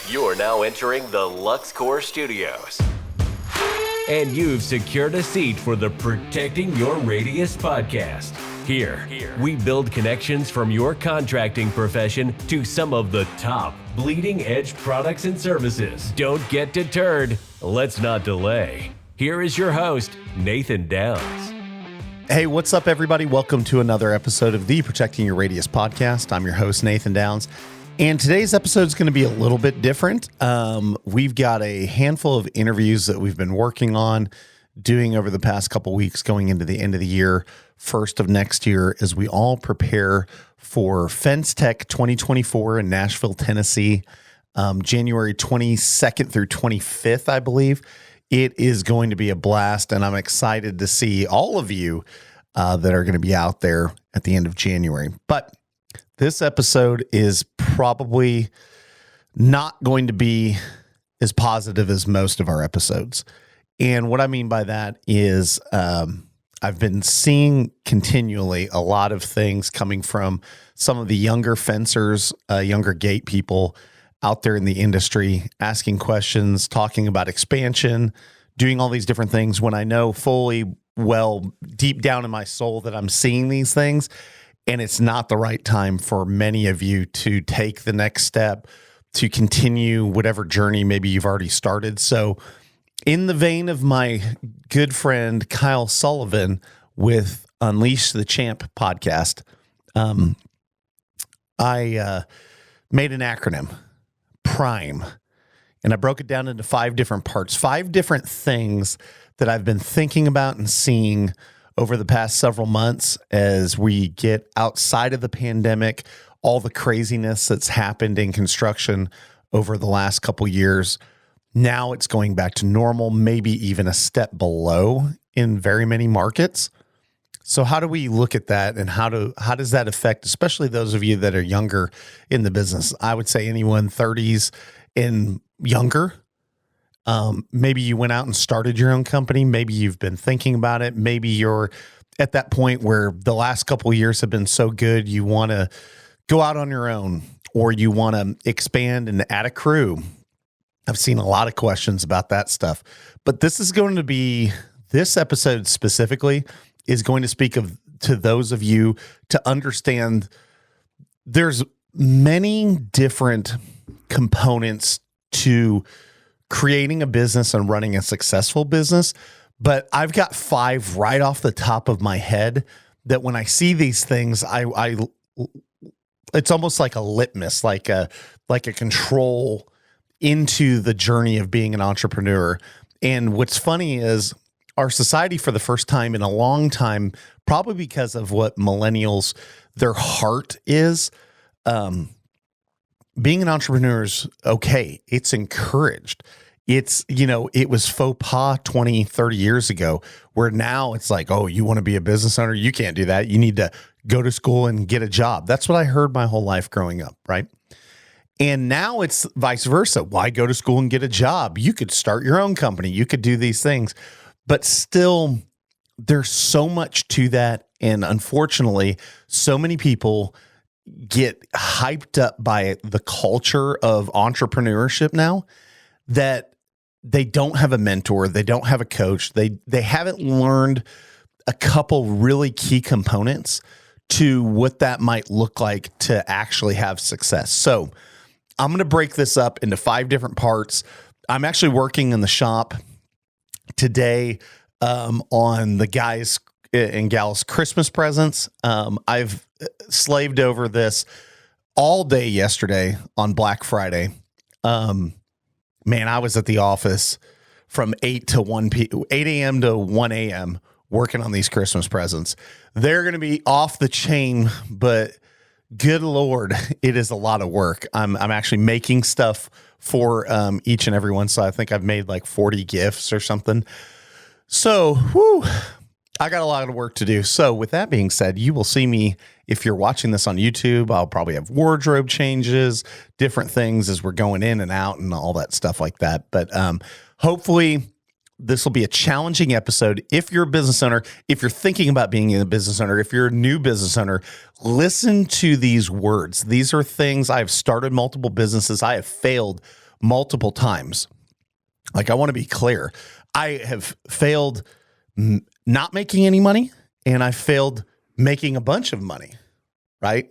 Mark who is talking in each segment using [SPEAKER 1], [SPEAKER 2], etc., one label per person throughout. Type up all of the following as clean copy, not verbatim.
[SPEAKER 1] You are now entering the LuxCore Studios. And you've secured a seat for the Protecting Your Radius podcast. Here, we build connections from your contracting profession to some of the top bleeding edge products and services. Don't get deterred. Let's not delay. Here is your host, Nathan Downs.
[SPEAKER 2] Hey, what's up, everybody? Welcome to another episode of the Protecting Your Radius podcast. I'm your host, Nathan Downs. And today's episode is going to be a little bit different. We've got a handful of interviews that we've been working on doing over the past couple weeks going into the end of the year, first of next year, as we all prepare for FenceTech 2024 in Nashville, Tennessee, January 22nd through 25th, I believe. It is going to be a blast, and I'm excited to see all of you that are going to be out there at the end of January. But this episode is probably not going to be as positive as most of our episodes. And what I mean by that is I've been seeing continually a lot of things coming from some of the younger fencers, younger gate people out there in the industry, asking questions, talking about expansion, doing all these different things when I know fully well deep down in my soul that I'm seeing these things. And it's not the right time for many of you to take the next step, to continue whatever journey maybe you've already started. So in the vein of my good friend Kyle Sullivan with Unleash the Champ podcast, I made an acronym, PRIME, and I broke it down into 5 different parts, 5 different things that I've been thinking about and seeing over the past several months as we get outside of the pandemic, all the craziness that's happened in construction over the last couple years. Now it's going back to normal, maybe even a step below in very many markets. So how do we look at that, and how does that affect, especially those of you that are younger in the business? I would say anyone 30s and younger. Maybe you went out and started your own company. Maybe you've been thinking about it. Maybe you're at that point where the last couple of years have been so good, you want to go out on your own, or you want to expand and add a crew. I've seen a lot of questions about that stuff, but this episode specifically is going to speak to those of you to understand there's many different components to creating a business and running a successful business. But I've got 5 right off the top of my head that when I see these things, it's almost like a litmus, like a control into the journey of being an entrepreneur. And what's funny is our society, for the first time in a long time, probably because of what millennials, their heart is, being an entrepreneur is okay. It's encouraged. It's, it was faux pas 20, 30 years ago, where now it's like, oh, you want to be a business owner? You can't do that. You need to go to school and get a job. That's what I heard my whole life growing up, right? And now it's vice versa. Why go to school and get a job? You could start your own company. You could do these things. But still, there's so much to that. And unfortunately, so many people get hyped up by the culture of entrepreneurship now that they don't have a mentor. They don't have a coach. They haven't learned a couple really key components to what that might look like to actually have success. So I'm going to break this up into 5 different parts. I'm actually working in the shop today on the guys and gals Christmas presents. I've slaved over this all day yesterday on Black Friday. Man, I was at the office from 8 a.m. to 1 a.m. working on these Christmas presents. They're going to be off the chain, but good Lord, it is a lot of work. I'm actually making stuff for each and every one. So I think I've made like 40 gifts or something. So, I got a lot of work to do. So with that being said, you will see me, if you're watching this on YouTube, I'll probably have wardrobe changes, different things as we're going in and out and all that stuff like that. But hopefully this will be a challenging episode. If you're a business owner, if you're thinking about being a business owner, if you're a new business owner, listen to these words. These are things. I've started multiple businesses. I have failed multiple times. Like, I want to be clear. I have failed not making any money, and I failed making a bunch of money, right?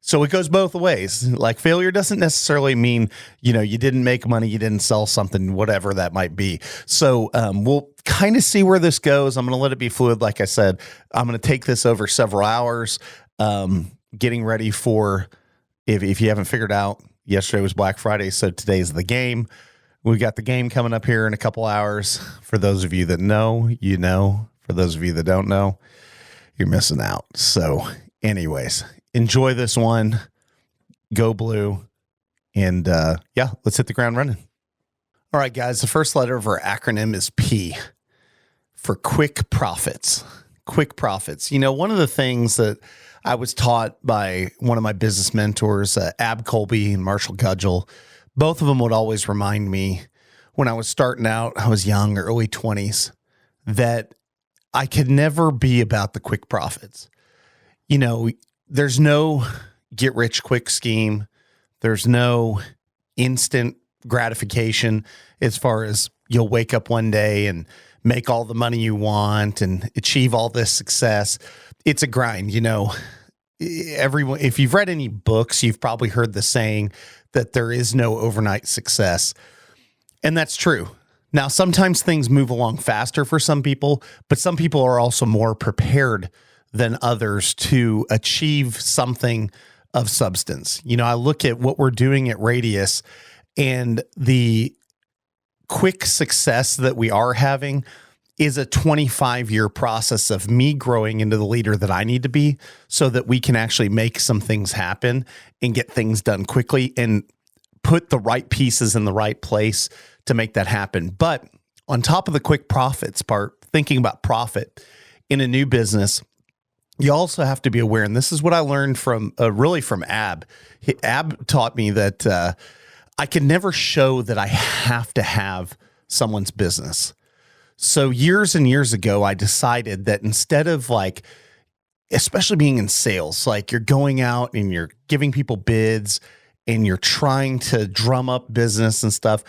[SPEAKER 2] So it goes both ways. Like, failure doesn't necessarily mean, you didn't make money, you didn't sell something, whatever that might be. So we'll kind of see where this goes. I'm going to let it be fluid. Like I said, I'm going to take this over several hours, getting ready for, if you haven't figured out, yesterday was Black Friday, so today's the game. We've got the game coming up here in a couple hours. For those of you that know, you know. For those of you that don't know, you're missing out. So anyways, enjoy this one. Go blue. And let's hit the ground running. All right, guys, the first letter of our acronym is P for quick profits. Quick profits. One of the things that I was taught by one of my business mentors, Ab Colby and Marshall Gudgel, both of them would always remind me when I was starting out, I was young, early 20s, that I could never be about the quick profits. There's no get rich quick scheme. There's no instant gratification as far as you'll wake up one day and make all the money you want and achieve all this success. It's a grind. Everyone, if you've read any books, you've probably heard the saying that there is no overnight success. And that's true. Now, sometimes things move along faster for some people, but some people are also more prepared than others to achieve something of substance. I look at what we're doing at Radius and the quick success that we are having is a 25-year process of me growing into the leader that I need to be so that we can actually make some things happen and get things done quickly and put the right pieces in the right place to make that happen. But on top of the quick profits part, thinking about profit in a new business, you also have to be aware, and this is what I learned from Ab. Ab taught me that I can never show that I have to have someone's business. So years and years ago, I decided that instead of especially being in sales, like you're going out and you're giving people bids and you're trying to drum up business and stuff,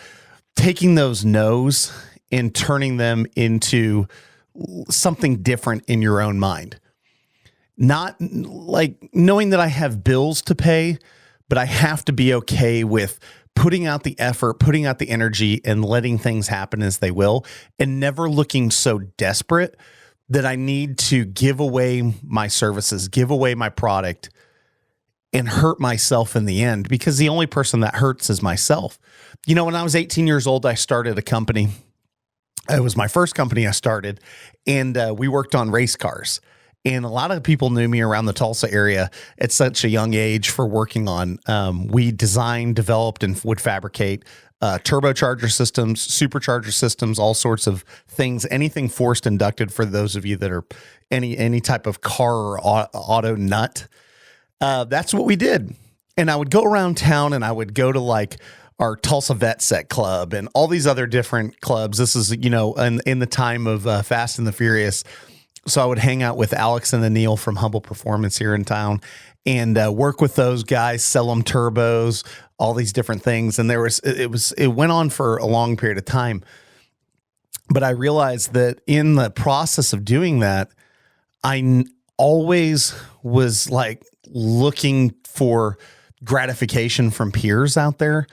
[SPEAKER 2] taking those no's and turning them into something different in your own mind. Not like knowing that I have bills to pay, but I have to be okay with putting out the effort, putting out the energy, and letting things happen as they will, and never looking so desperate that I need to give away my services, give away my product, and hurt myself in the end, because the only person that hurts is myself. When I was 18 years old, I started a company. It was my first company I started, and we worked on race cars. And a lot of people knew me around the Tulsa area at such a young age for working on. We designed, developed, and would fabricate turbocharger systems, supercharger systems, all sorts of things, anything forced inducted for those of you that are any type of car or auto nut. That's what we did. And I would go around town and I would go to our Tulsa Vet Set Club and all these other different clubs. This is, in the time of Fast and the Furious. So I would hang out with Alex and Anil from Humble Performance here in town and work with those guys, sell them turbos, all these different things. And it went on for a long period of time. But I realized that in the process of doing that, I always was looking for gratification from peers out there.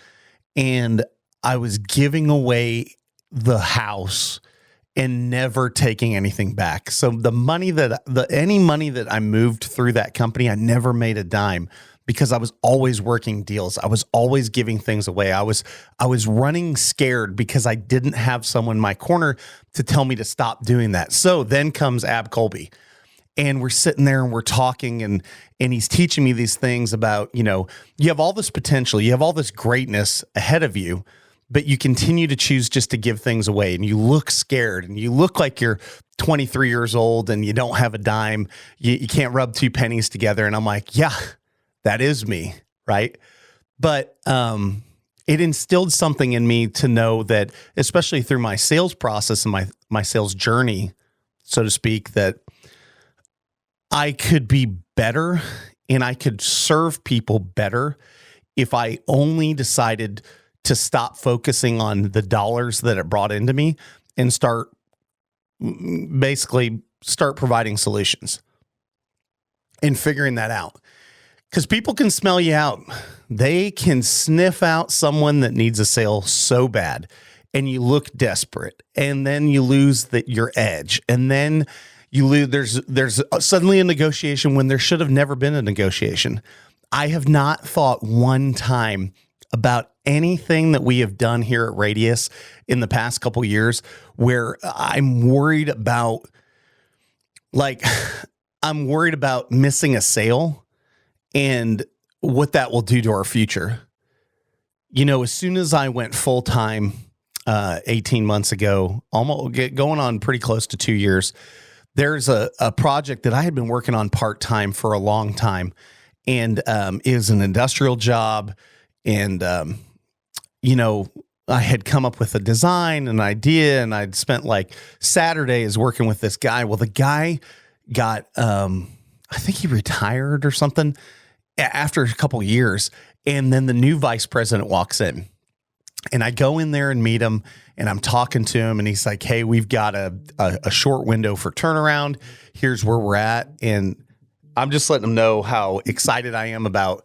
[SPEAKER 2] And I was giving away the house and never taking anything back. So any money that I moved through that company, I never made a dime because I was always working deals. I was always giving things away. I was running scared because I didn't have someone in my corner to tell me to stop doing that. So then comes Ab Colby, and we're sitting there and we're talking, and he's teaching me these things about, you have all this potential, you have all this greatness ahead of you, but you continue to choose just to give things away, and you look scared, and you look like you're 23 years old and you don't have a dime. You can't rub two pennies together. And I'm like, yeah, that is me. Right. But it instilled something in me to know that, especially through my sales process and my sales journey, so to speak, that I could be better and I could serve people better if I only decided to stop focusing on the dollars that it brought into me and start providing solutions and figuring that out. Because people can smell you out. They can sniff out someone that needs a sale so bad, and you look desperate, and then you lose your edge, and then you lose. There's suddenly a negotiation when there should have never been a negotiation. I have not thought one time about anything that we have done here at Radius in the past couple of years where I'm worried about missing a sale and what that will do to our future. As soon as I went full time 18 months ago, almost going on pretty close to 2 years, there's a project that I had been working on part-time for a long time, and is an industrial job. And, I had come up with a design, an idea, and I'd spent like Saturdays working with this guy. Well, the guy got, I think he retired or something after a couple of years. And then the new vice president walks in, and I go in there and meet him, and I'm talking to him, and he's like, hey, we've got a short window for turnaround. Here's where we're at. And I'm just letting him know how excited I am about,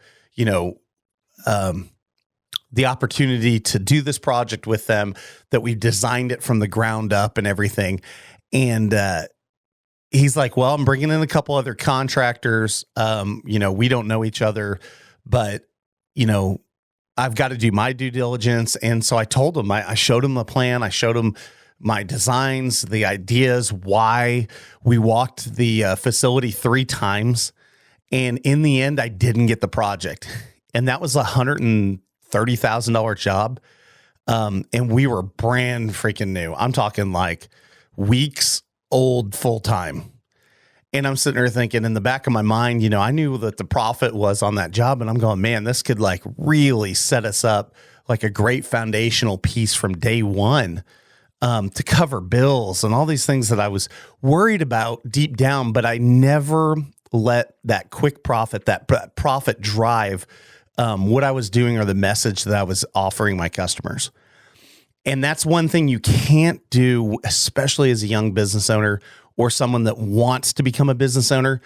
[SPEAKER 2] the opportunity to do this project with them, that we've designed it from the ground up and everything. And he's like, well, I'm bringing in a couple other contractors. We don't know each other, but, I've got to do my due diligence. And so I told him, I showed him the plan. I showed him my designs, the ideas, why we walked the facility 3 times. And in the end, I didn't get the project. And that was $130,000 job. And we were brand freaking new. I'm talking like weeks old full time. And I'm sitting there thinking, in the back of my mind, I knew that the profit was on that job, and I'm going, man, this could like really set us up like a great foundational piece from day one, to cover bills and all these things that I was worried about deep down, but I never let that quick profit, that profit drive what I was doing or the message that I was offering my customers. And that's one thing you can't do, especially as a young business owner or someone that wants to become a business owner,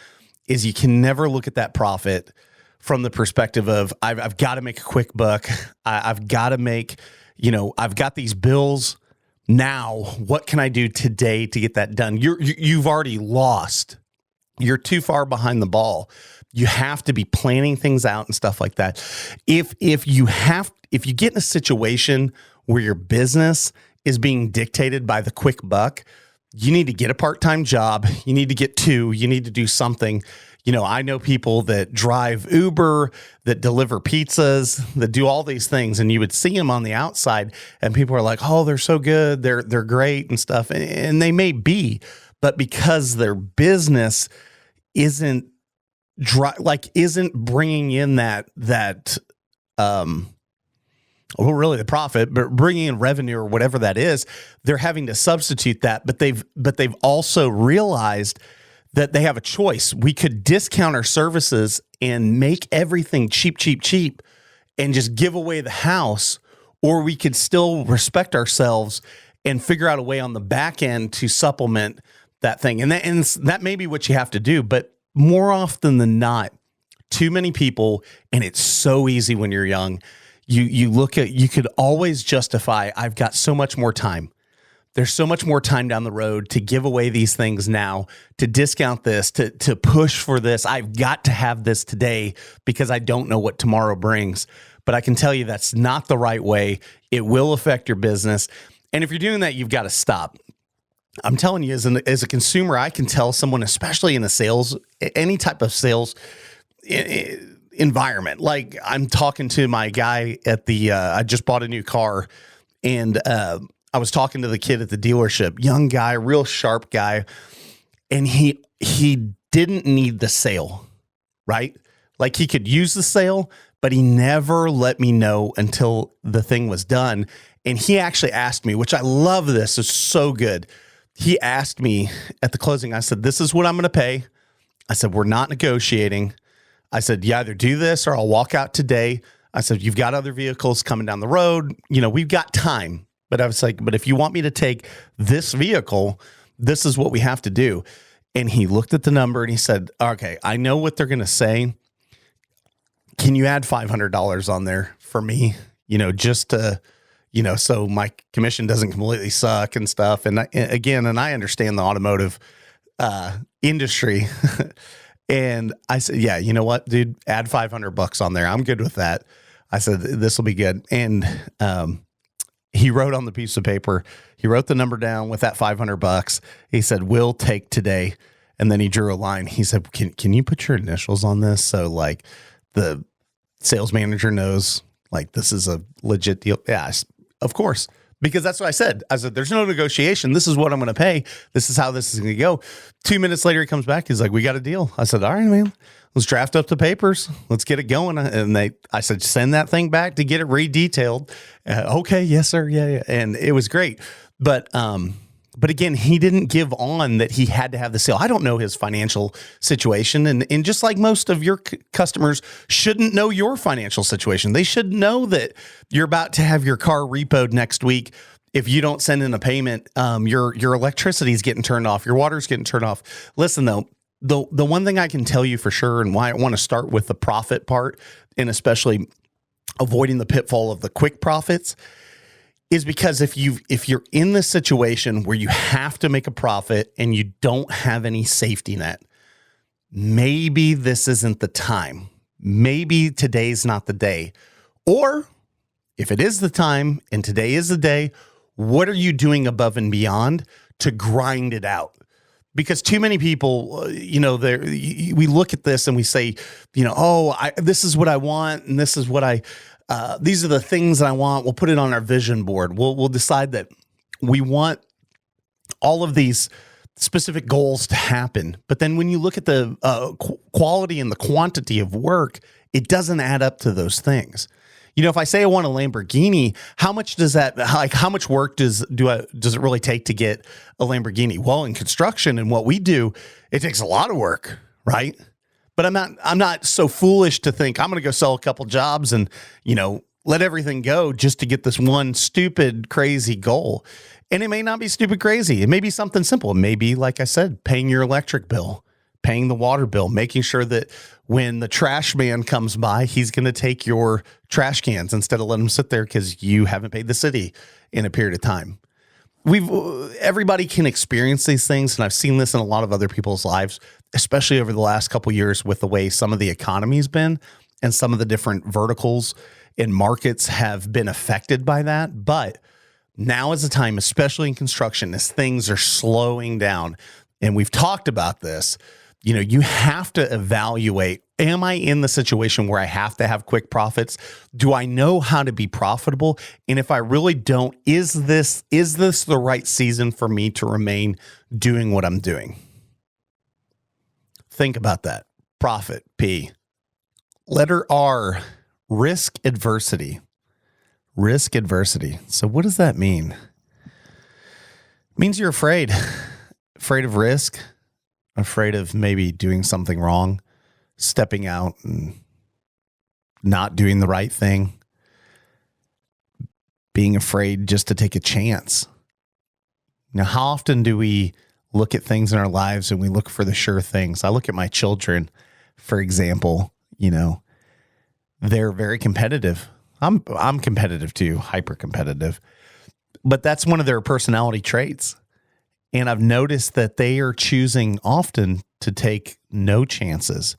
[SPEAKER 2] is you can never look at that profit from the perspective of, I've got to make a quick buck. I've got to make, I've got these bills now. What can I do today to get that done? You've already lost. You're too far behind the ball. You have to be planning things out and stuff like that. If you get in a situation where your business is being dictated by the quick buck, you need to get a part-time job. You need to get 2. You need to do something. I know people that drive Uber, that deliver pizzas, that do all these things, and you would see them on the outside, and people are like, "Oh, they're so good. They're great and stuff," and they may be, but because their business isn't bringing in that really the profit, but bringing in revenue or whatever that is, they're having to substitute that. But they've also realized that they have a choice. We could discount our services and make everything cheap, and just give away the house, or we could still respect ourselves and figure out a way on the back end to supplement that thing. And that may be what you have to do, but more often than not, too many people, and it's so easy when you're young, you could always justify, I've got so much more time. There's so much more time down the road to give away these things now, to discount this, to push for this. I've got to have this today because I don't know what tomorrow brings. But I can tell you that's not the right way. It will affect your business. And if you're doing that, you've got to stop. I'm telling you, as a consumer, I can tell someone, especially in a sales, any type of sales environment. Like, I'm talking to my guy at I just bought a new car, and I was talking to the kid at the dealership, young guy, real sharp guy, and he didn't need the sale, right? Like, he could use the sale, but he never let me know until the thing was done. And he actually asked me, which I love this, it's so good. He asked me at the closing, I said, this is what I'm going to pay. I said, we're not negotiating. I said, you either do this or I'll walk out today. I said, you've got other vehicles coming down the road. We've got time. But I was like, but if you want me to take this vehicle, this is what we have to do. And he looked at the number and he said, okay, I know what they're going to say. Can you add $500 on there for me? Just to, so my commission doesn't completely suck and stuff. And I understand the automotive industry. And I said, yeah, you know what, dude, add $500 on there. I'm good with that. I said, this will be good. And, he wrote on the piece of paper, he wrote the number down with that $500. He said, we'll take today. And then he drew a line. He said, can you put your initials on this? So like the sales manager knows like this is a legit deal. Yeah, of course. Because that's what I said. I said, there's no negotiation. This is what I'm going to pay. This is how this is going to go. 2 minutes later, he comes back. He's like, we got a deal. I said, all right, man, let's draft up the papers. Let's get it going. And I said, send that thing back to get it redetailed. Okay. Yes, sir. Yeah. And it was great. But again, he didn't give on that he had to have the sale. I don't know his financial situation. And just like most of your customers shouldn't know your financial situation, they should know that you're about to have your car repoed next week. If you don't send in a payment, your electricity is getting turned off. Your water's getting turned off. Listen, though, the one thing I can tell you for sure, and why I want to start with the profit part, and especially avoiding the pitfall of the quick profits, is because if you're in this situation where you have to make a profit and you don't have any safety net, maybe this isn't the time. Maybe today's not the day. Or if it is the time and today is the day, what are you doing above and beyond to grind it out? Because too many people, we look at this and we say, this is what I want, and this is what these are the things that I want. We'll put it on our vision board. We'll decide that we want all of these specific goals to happen. But then when you look at the quality and the quantity of work, it doesn't add up to those things. If I say I want a Lamborghini, how much work does it really take to get a Lamborghini? Well, in construction and what we do, it takes a lot of work, right? But I'm not so foolish to think I'm going to go sell a couple jobs and, let everything go just to get this one stupid, crazy goal. And it may not be stupid crazy. It may be something simple. It may be, like I said, paying your electric bill, paying the water bill, making sure that when the trash man comes by, he's going to take your trash cans instead of letting them sit there because you haven't paid the city in a period of time. Everybody can experience these things, and I've seen this in a lot of other people's lives, especially over the last couple of years with the way some of the economy's been and some of the different verticals and markets have been affected by that. But now is the time, especially in construction, as things are slowing down, and we've talked about this, you have to evaluate, am I in the situation where I have to have quick profits? Do I know how to be profitable? And if I really don't, is this the right season for me to remain doing what I'm doing? Think about that. Profit, P. Letter R, risk adversity. Risk adversity. So what does that mean? It means you're afraid of risk, afraid of maybe doing something wrong, stepping out and not doing the right thing, being afraid just to take a chance. Now, how often do we look at things in our lives and we look for the sure things? I look at my children, for example, they're very competitive. I'm competitive too, hyper competitive, but that's one of their personality traits. And I've noticed that they are choosing often to take no chances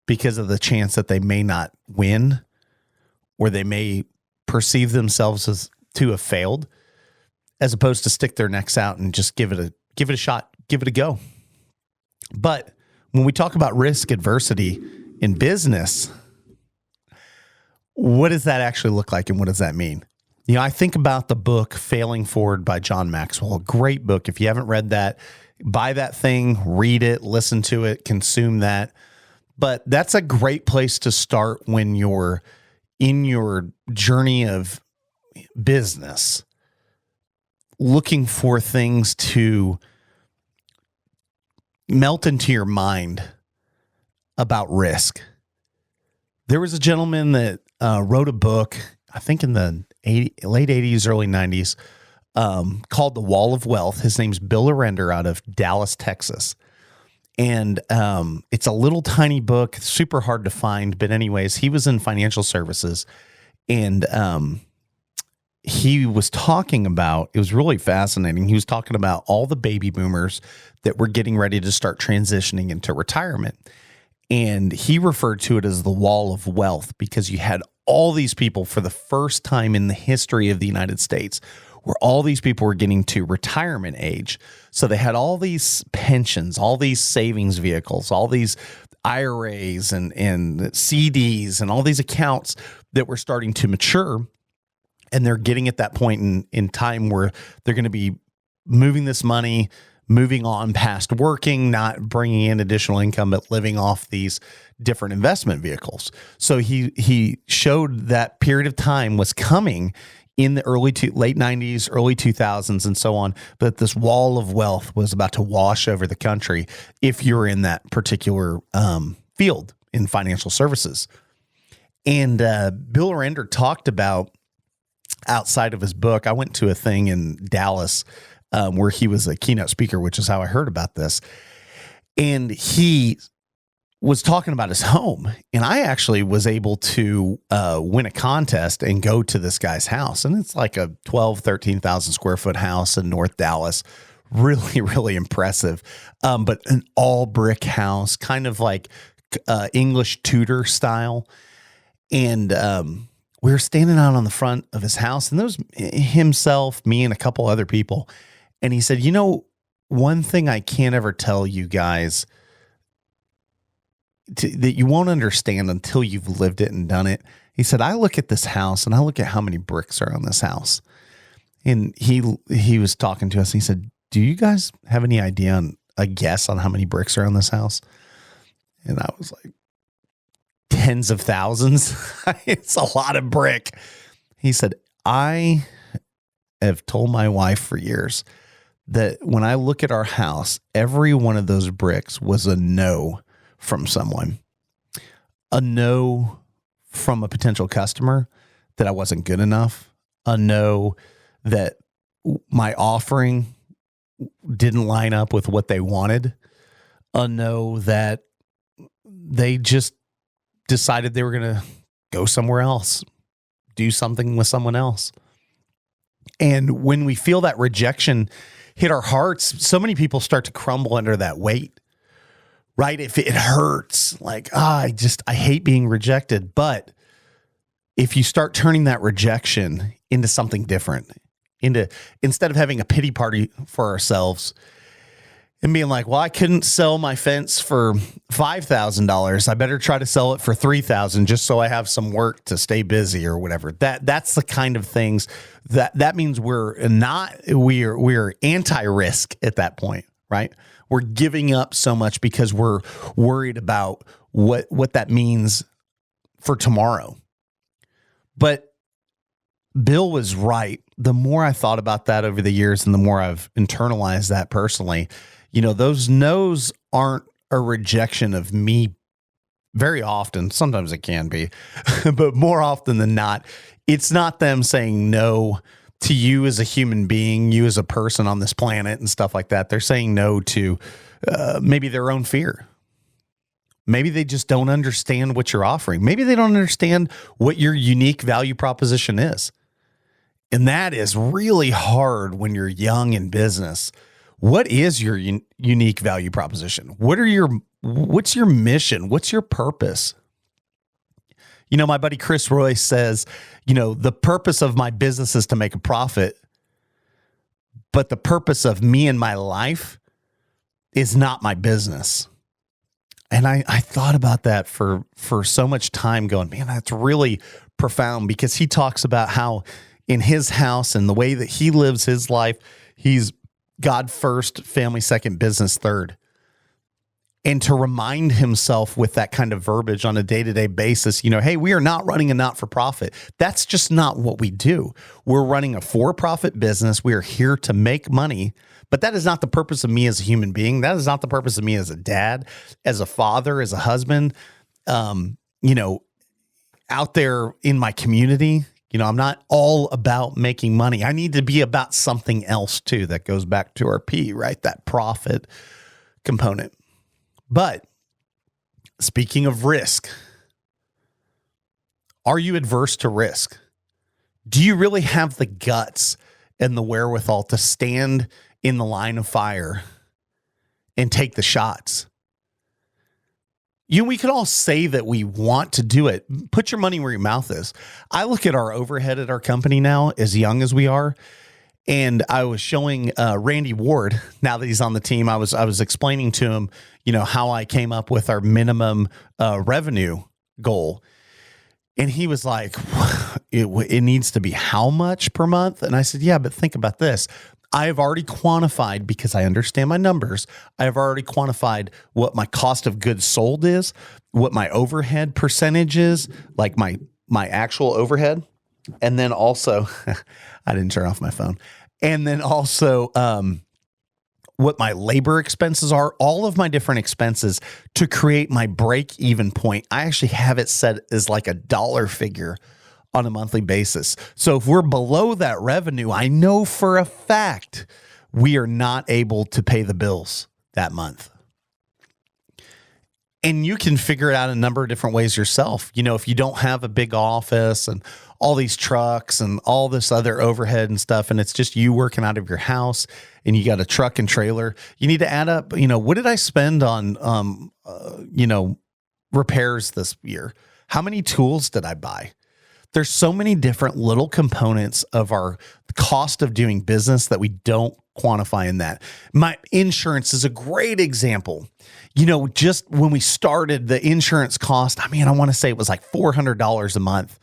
[SPEAKER 2] because of the chance that they may not win, or they may perceive themselves as to have failed, as opposed to stick their necks out and just give it a shot, give it a go. But when we talk about risk adversity in business, what does that actually look like, and what does that mean? I think about the book Failing Forward by John Maxwell, a great book. If you haven't read that, buy that thing, read it, listen to it, consume that. But that's a great place to start when you're in your journey of business, looking for things to melt into your mind about risk. There was a gentleman that wrote a book, I think in the late 80s, early 90s, called The Wall of Wealth. His name's Bill Arender out of Dallas, Texas. And it's a little tiny book, super hard to find. But anyways, he was in financial services. And he was talking about, it was really fascinating. He was talking about all the baby boomers that were getting ready to start transitioning into retirement. And he referred to it as the wall of wealth because you had all these people for the first time in the history of the United States where all these people were getting to retirement age. So they had all these pensions, all these savings vehicles, all these IRAs and CDs and all these accounts that were starting to mature. And they're getting at that point in time where they're going to be moving this money, moving on past working, not bringing in additional income, but living off these different investment vehicles. So he showed that period of time was coming in the late 90s, early 2000s, and so on, but this wall of wealth was about to wash over the country if you're in that particular field in financial services. And Bill Arender talked about, outside of his book, I went to a thing in Dallas where he was a keynote speaker, which is how I heard about this. And he was talking about his home. And I actually was able to win a contest and go to this guy's house. And it's like a 13,000 square foot house in North Dallas. Really, really impressive. But an all brick house, kind of like English Tudor style. And we were standing out on the front of his house, and there was himself, me, and a couple other people. And he said, one thing I can't ever tell you guys that you won't understand until you've lived it and done it. He said, I look at this house and I look at how many bricks are on this house. And he was talking to us. And he said, do you guys have any idea a guess on how many bricks are on this house? And I was like, tens of thousands. It's a lot of brick. He said, I have told my wife for years that when I look at our house, every one of those bricks was a no from someone, a no from a potential customer that I wasn't good enough, a no that my offering didn't line up with what they wanted, a no that they just decided they were going to go somewhere else, do something with someone else. And when we feel that rejection hit our hearts, so many people start to crumble under that weight, right? If it hurts, like, I hate being rejected. But if you start turning that rejection into something different, instead of having a pity party for ourselves and being like, well, I couldn't sell my fence for $5,000. I better try to sell it for $3,000 just so I have some work to stay busy or whatever. That's the kind of things that means we're anti-risk at that point, right? We're giving up so much because we're worried about what that means for tomorrow. But Bill was right. The more I thought about that over the years and the more I've internalized that personally, those no's aren't a rejection of me very often. Sometimes it can be, but more often than not, it's not them saying no to you as a human being, you as a person on this planet and stuff like that. They're saying no to maybe their own fear. Maybe they just don't understand what you're offering. Maybe they don't understand what your unique value proposition is. And that is really hard when you're young in business. What is your unique value proposition? What's your mission? What's your purpose? My buddy Chris Roy says, the purpose of my business is to make a profit, but the purpose of me and my life is not my business. And I thought about that for so much time going, man, that's really profound, because he talks about how in his house and the way that he lives his life, he's God first, family second, business third. And to remind himself with that kind of verbiage on a day-to-day basis, hey, we are not running a not-for-profit. That's just not what we do. We're running a for-profit business. We are here to make money, but that is not the purpose of me as a human being. That is not the purpose of me as a dad, as a father, as a husband. out there in my community. I'm not all about making money. I need to be about something else too. That goes back to our P, right? That profit component. But speaking of risk, are you adverse to risk? Do you really have the guts and the wherewithal to stand in the line of fire and take the shots? We could all say that we want to do it. Put your money where your mouth is. I look at our overhead at our company now, as young as we are, and I was showing Randy Ward, now that he's on the team, I was explaining to him, how I came up with our minimum revenue goal. And he was like, it needs to be how much per month? And I said, yeah, but think about this. I have already quantified, because I understand my numbers, I have already quantified what my cost of goods sold is, what my overhead percentage is, like my actual overhead. And then also, I didn't turn off my phone. And then also what my labor expenses are, all of my different expenses to create my break-even point. I actually have it set as like a dollar figure on a monthly basis. So if we're below that revenue, I know for a fact we are not able to pay the bills that month. And you can figure it out a number of different ways yourself. If you don't have a big office and all these trucks and all this other overhead and stuff, and it's just you working out of your house and you got a truck and trailer, you need to add up, what did I spend on, repairs this year? How many tools did I buy? There's so many different little components of our cost of doing business that we don't quantify in that. My insurance is a great example. Just when we started, the insurance cost, I want to say it was like $400 a month.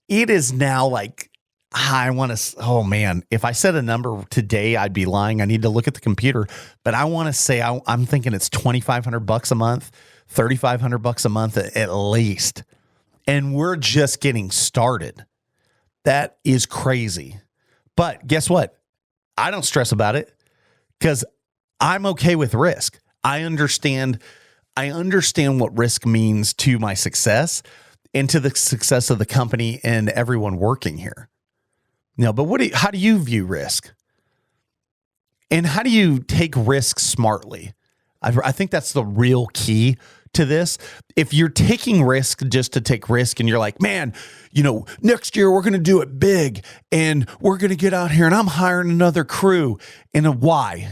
[SPEAKER 2] It is now like, if I said a number today, I'd be lying. I need to look at the computer, but I want to say, I'm thinking it's $2,500 a month, $3,500 a month at least. And we're just getting started. That is crazy. But guess what? I don't stress about it because I'm okay with risk. I understand what risk means to my success and to the success of the company and everyone working here. But how do you view risk? And how do you take risk smartly? I think that's the real key to this. If you're taking risk just to take risk and you're like, man, next year we're going to do it big and we're going to get out here and I'm hiring another crew. And why?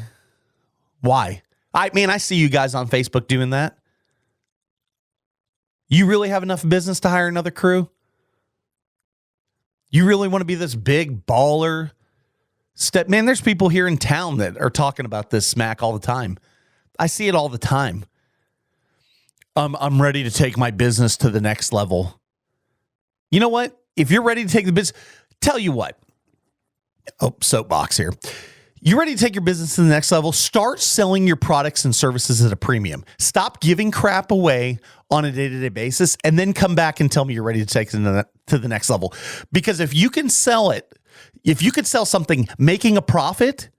[SPEAKER 2] I see you guys on Facebook doing that. You really have enough business to hire another crew? You really want to be this big baller? Man, there's people here in town that are talking about this smack all the time. I see it all the time. I'm ready to take my business to the next level. You know what? If you're ready to take the business, tell you what. Soapbox here. You're ready to take your business to the next level. Start selling your products and services at a premium. Stop giving crap away on a day-to-day basis and then come back and tell me you're ready to take it to the next level. Because if you can sell something making a profit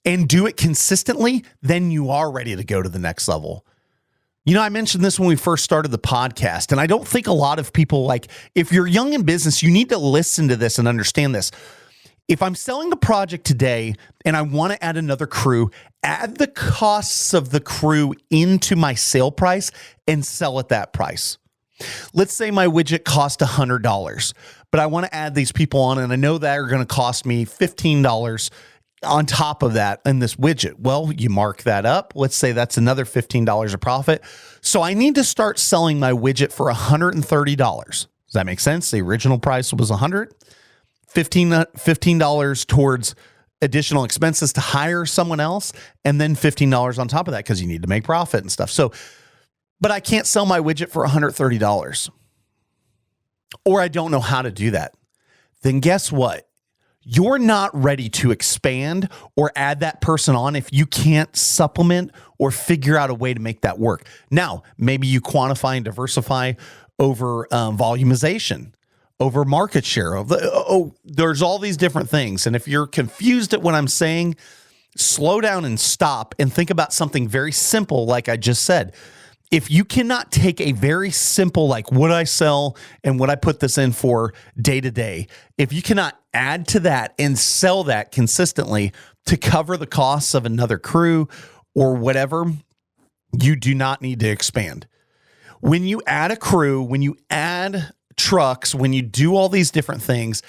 [SPEAKER 2] and do it consistently, then you are ready to go to the next level. I mentioned this when we first started the podcast, and I don't think a lot of people if you're young in business, you need to listen to this and understand this. If I'm selling the project today and I want to add another crew, add the costs of the crew into my sale price and sell at that price. Let's say my widget cost $100, but I want to add these people on and I know that are going to cost me $15 on top of that in this widget. Well, you mark that up. Let's say that's another $15 of profit. So I need to start selling my widget for $130. Does that make sense? The original price was $100. $15 towards additional expenses to hire someone else, and then $15 on top of that because you need to make profit and stuff. So, but I can't sell my widget for $130, or I don't know how to do that. Then guess what? You're not ready to expand or add that person on if you can't supplement or figure out a way to make that work. Now, maybe you quantify and diversify over volumization, over market share. There's all these different things. And if you're confused at what I'm saying, slow down and stop and think about something very simple like I just said. if you cannot take a very simple, like what I sell and what I put this in for day to day, if you cannot add to that and sell that consistently to cover the costs of another crew or whatever, you do not need to expand. When you add a crew, when you add trucks, when you do all these different things,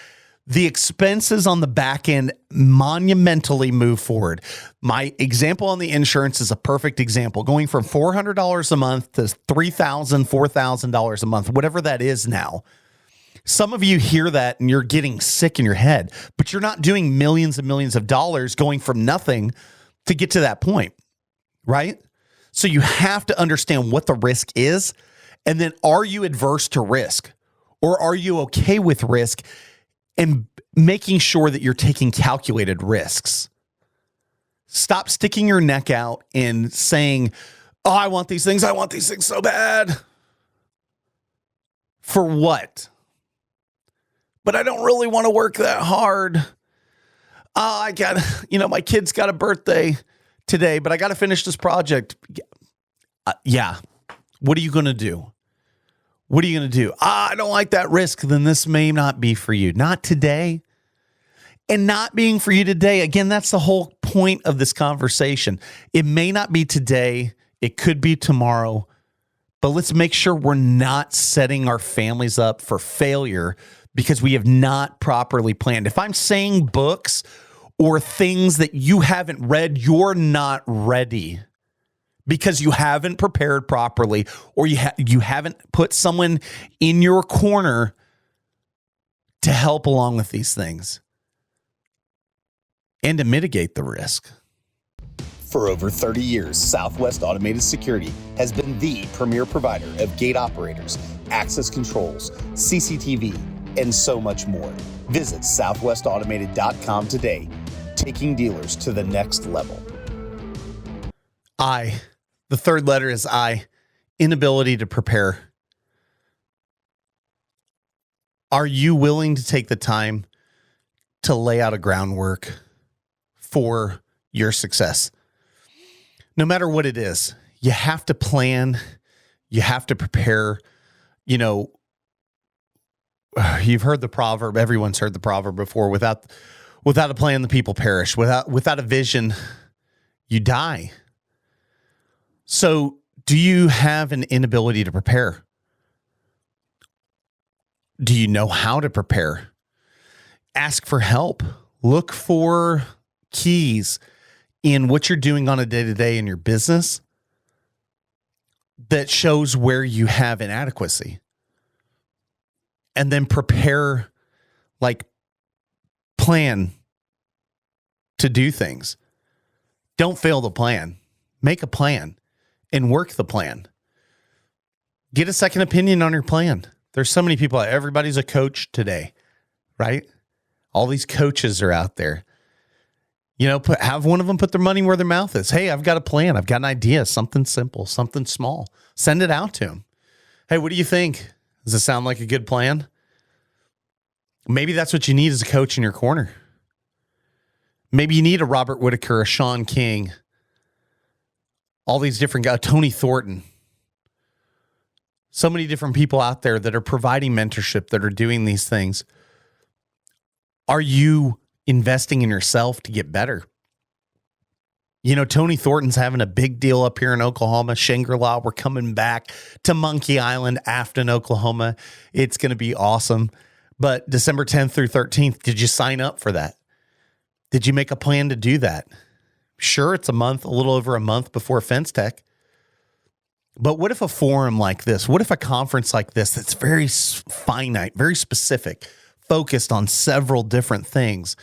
[SPEAKER 2] the expenses on the back end monumentally move forward. My example on the insurance is a perfect example. Going from $400 a month to $3,000, $4,000 a month, whatever that is now. Some of you hear that and you're getting sick in your head, but you're not doing millions and millions of dollars going from nothing to get to that point, right? So you have to understand what the risk is, and then are you adverse to risk, or are you okay with risk? And making sure that you're taking calculated risks. Stop sticking your neck out and saying, oh, I want these things so bad. For what? But I don't really want to work that hard. I got, my kid's got a birthday today, but I got to finish this project. Yeah. What are you going to do? What are you going to do? I don't like that risk. Then this may not be for you. Not today. And not being for you today. Again, that's the whole point of this conversation. It may not be today. It could be tomorrow. But let's make sure we're not setting our families up for failure because we have not properly planned. If I'm saying books or things that you haven't read, you're not ready. Because you haven't prepared properly, or you haven't put someone in your corner to help along with these things and to mitigate the risk.
[SPEAKER 3] For over 30 years, Southwest Automated Security has been the premier provider of gate operators, access controls, CCTV, and so much more. Visit southwestautomated.com today, taking dealers to the next level.
[SPEAKER 2] The third letter is I, inability to prepare. Are you willing to take the time to lay out a groundwork for your success? No matter what it is, you have to plan. You have to prepare. You've heard the proverb. Everyone's heard the proverb before. Without a plan, the people perish. Without a vision, you die. So, do you have an inability to prepare? Do you know how to prepare? Ask for help. Look for keys in what you're doing on a day-to-day in your business that shows where you have inadequacy. And then prepare, plan to do things. Don't fail the plan. Make a plan. And work the plan. Get a second opinion on your plan. There's so many people. Everybody's a coach today, right? All these coaches are out there. Have one of them put their money where their mouth is. Hey, I've got a plan. I've got an idea. Something simple, something small. Send it out to them. Hey, what do you think? Does it sound like a good plan? Maybe that's what you need as a coach in your corner. Maybe you need a Robert Whitaker, a Sean King, all these different guys, Tony Thornton. So many different people out there that are providing mentorship, that are doing these things. Are you investing in yourself to get better? Tony Thornton's having a big deal up here in Oklahoma. Shangri-La, we're coming back to Monkey Island, Afton, Oklahoma. It's going to be awesome. But December 10th through 13th, did you sign up for that? Did you make a plan to do that? Sure, it's a little over a month before FenceTech. But what if a forum like this, what if a conference like this that's very finite, very specific, focused on several different things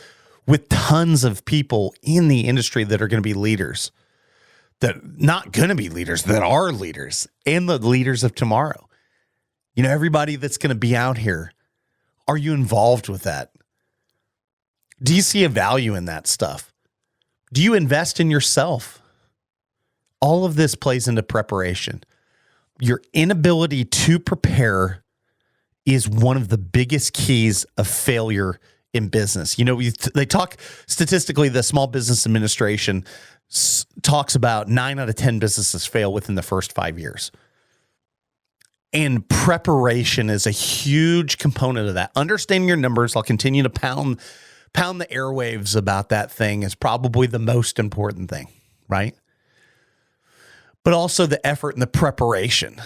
[SPEAKER 2] with tons of people in the industry that are going to be leaders, that not going to be leaders, that are leaders and the leaders of tomorrow? Everybody that's going to be out here, are you involved with that? Do you see a value in that stuff? Do you invest in yourself? All of this plays into preparation. Your inability to prepare is one of the biggest keys of failure in business. They talk statistically, the Small Business Administration talks about 9 out of 10 businesses fail within the first 5 years. And preparation is a huge component of that. Understanding your numbers, I'll continue to pound the airwaves about that thing, is probably the most important thing, right? But also the effort and the preparation.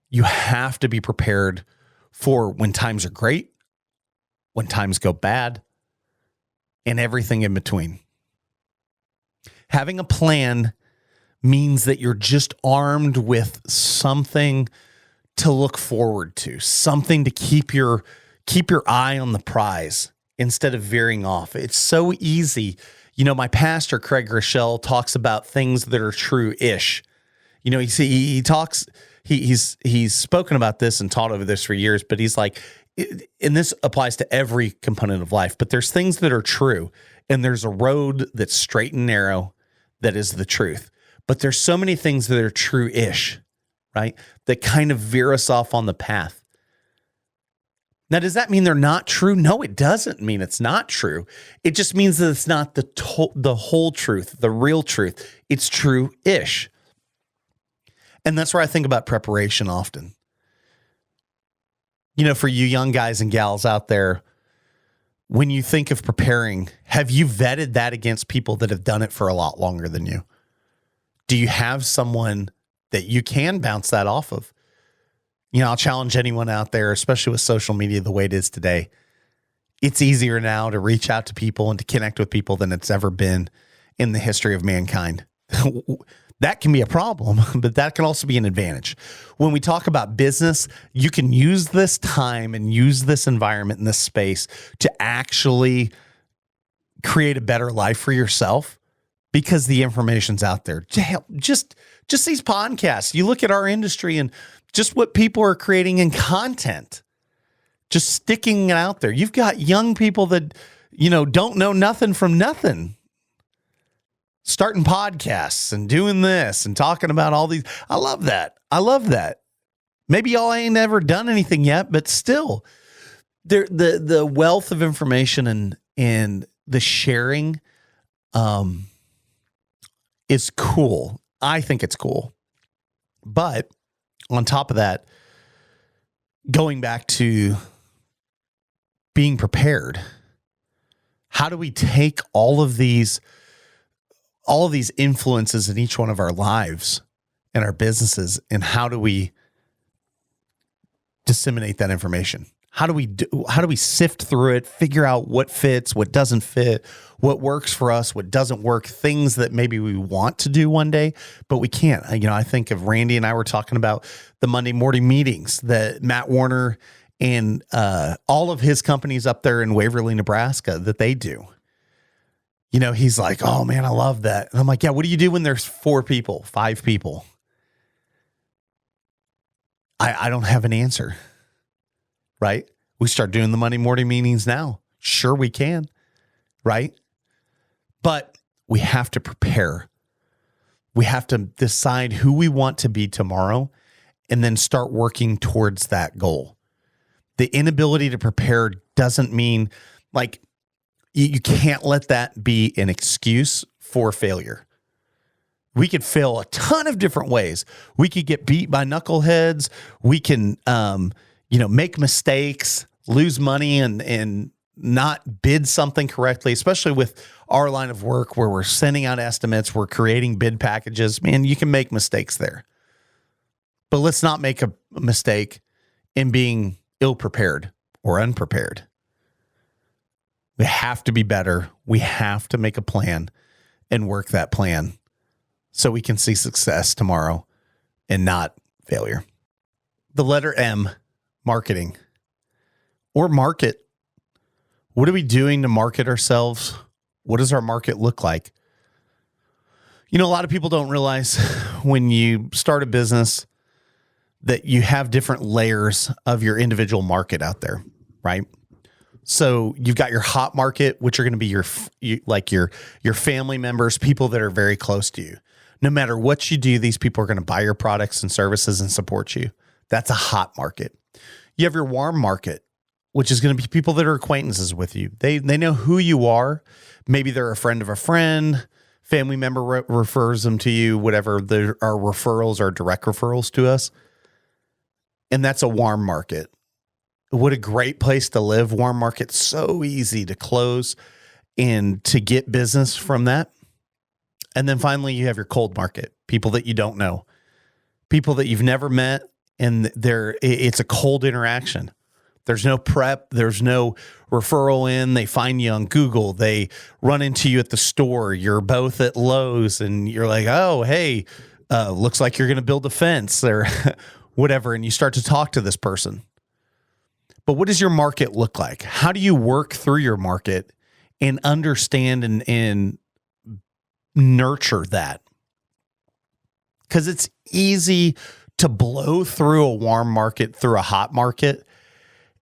[SPEAKER 2] You have to be prepared for when times are great, when times go bad, and everything in between. Having a plan means that you're just armed with something to look forward to, something to keep your eye on the prize instead of veering off. It's so easy. You know, my pastor, Craig Rochelle, talks about things that are true-ish. You know, he's spoken about this and taught over this for years, but he's like, and this applies to every component of life, but there's things that are true, and there's a road that's straight and narrow that is the truth. But there's so many things that are true-ish, right? That kind of veer us off on the path. Now, does that mean they're not true? No, it doesn't mean it's not true. It just means that it's not the whole truth, the real truth. It's true-ish. And that's where I think about preparation often. You know, for you young guys and gals out there, when you think of preparing, have you vetted that against people that have done it for a lot longer than you? Do you have someone that you can bounce that off of? You know, I'll challenge anyone out there, especially with social media the way it is today. It's easier now to reach out to people and to connect with people than it's ever been in the history of mankind. That can be a problem, but that can also be an advantage. When we talk about business, you can use this time and use this environment and this space to actually create a better life for yourself because the information's out there. Just these podcasts. You look at our industry and just what people are creating in content, just sticking it out there. You've got young people that, you know, don't know nothing from nothing, starting podcasts and doing this and talking about all these. I love that. Maybe y'all ain't ever done anything yet, but still, the wealth of information and the sharing is cool. I think it's cool. But on top of that, going back to being prepared, how do we take all of these influences in each one of our lives and our businesses, and how do we disseminate that information? How do we sift through it, figure out what fits, what doesn't fit, what works for us, what doesn't work, things that maybe we want to do one day, but we can't. You know, I think of Randy and I were talking about the Monday morning meetings that Matt Warner and all of his companies up there in Waverly, Nebraska, that they do. You know, he's like, oh man, I love that. And I'm like, yeah, what do you do when there's 4 people, 5 people? I don't have an answer. Right? We start doing the Monday morning meetings now. Sure, we can. Right? But we have to prepare. We have to decide who we want to be tomorrow and then start working towards that goal. The inability to prepare doesn't mean, like, you can't let that be an excuse for failure. We could fail a ton of different ways. We could get beat by knuckleheads. We can, make mistakes, lose money, and not bid something correctly, especially with our line of work where we're sending out estimates, we're creating bid packages. Man, you can make mistakes there. But let's not make a mistake in being ill-prepared or unprepared. We have to be better. We have to make a plan and work that plan so we can see success tomorrow and not failure. The letter M, marketing or market. What are we doing to market ourselves? What does our market look like? You know, a lot of people don't realize when you start a business that you have different layers of your individual market out there, right? So you've got your hot market, which are going to be your family members, people that are very close to you. No matter what you do, these people are going to buy your products and services and support you. That's a hot market. You have your warm market, which is going to be people that are acquaintances with you. They know who you are. Maybe they're a friend of a friend, family member refers them to you, whatever. There are referrals or direct referrals to us. and that's a warm market. What a great place to live. Warm market, so easy to close and to get business from that. And then finally, you have your cold market, people that you don't know, people that you've never met, and it's a cold interaction. There's no prep. There's no referral in. They find you on Google. They run into you at the store. You're both at Lowe's, and you're like, oh, hey, looks like you're going to build a fence or whatever, and you start to talk to this person. But what does your market look like? How do you work through your market and understand and nurture that? Because it's easy to blow through a warm market, through a hot market,